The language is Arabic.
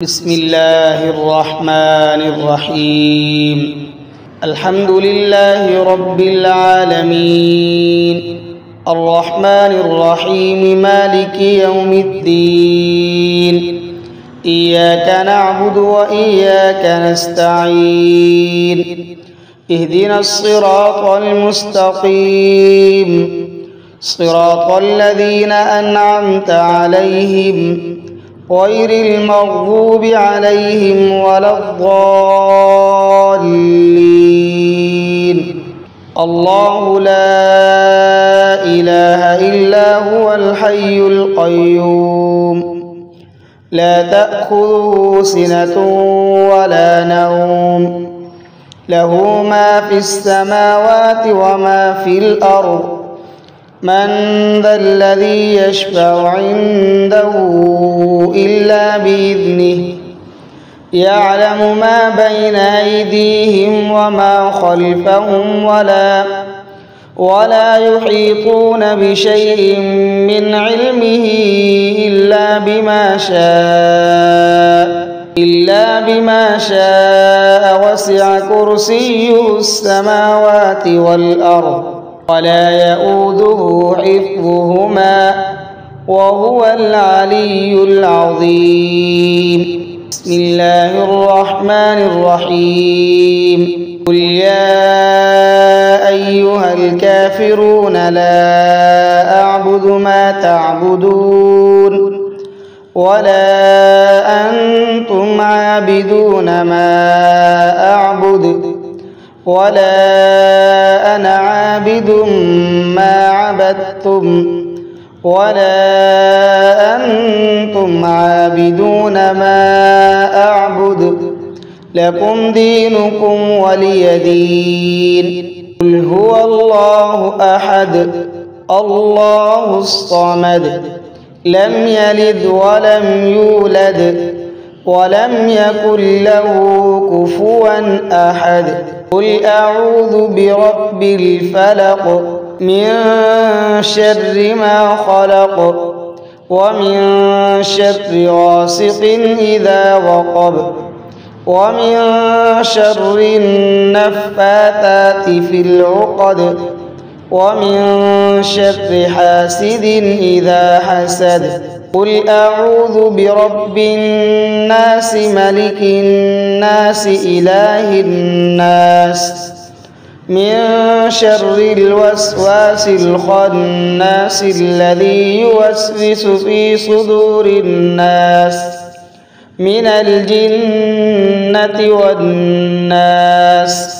بسم الله الرحمن الرحيم. الحمد لله رب العالمين الرحمن الرحيم مالك يوم الدين. إياك نعبد وإياك نستعين. اهدنا الصراط المستقيم صراط الذين أنعمت عليهم غير المغضوب عليهم ولا الضالين. الله لا إله إلا هو الحي القيوم لا تأخذه سنة ولا نوم له ما في السماوات وما في الأرض. من ذا الذي يشفع عنده إلا بإذنه يعلم ما بين أيديهم وما خلفهم ولا يحيطون بشيء من علمه إلا بما شاء وسع كرسيه السماوات والأرض ولا يؤوده حفظهما وهو العلي العظيم. بسم الله الرحمن الرحيم. قل يا أيها الكافرون لا أعبد ما تعبدون ولا أنتم عابدون ما أعبد ولا أنا عابد ما عبدتم ولا أنتم عابدون ما أعبد لكم دينكم ولي دين. قل هو الله أحد الله الصمد لم يلد ولم يولد ولم يكن له كفوا أحد. قل أعوذ برب الفلق من شر ما خلق ومن شر غاسق إذا وقب ومن شر النفاثات في العقد ومن شر حاسد إذا حسد. قل أعوذ برب الناس ملك الناس إله الناس من شر الوسواس الخناس الذي يوسوس في صدور الناس من الجنة والناس.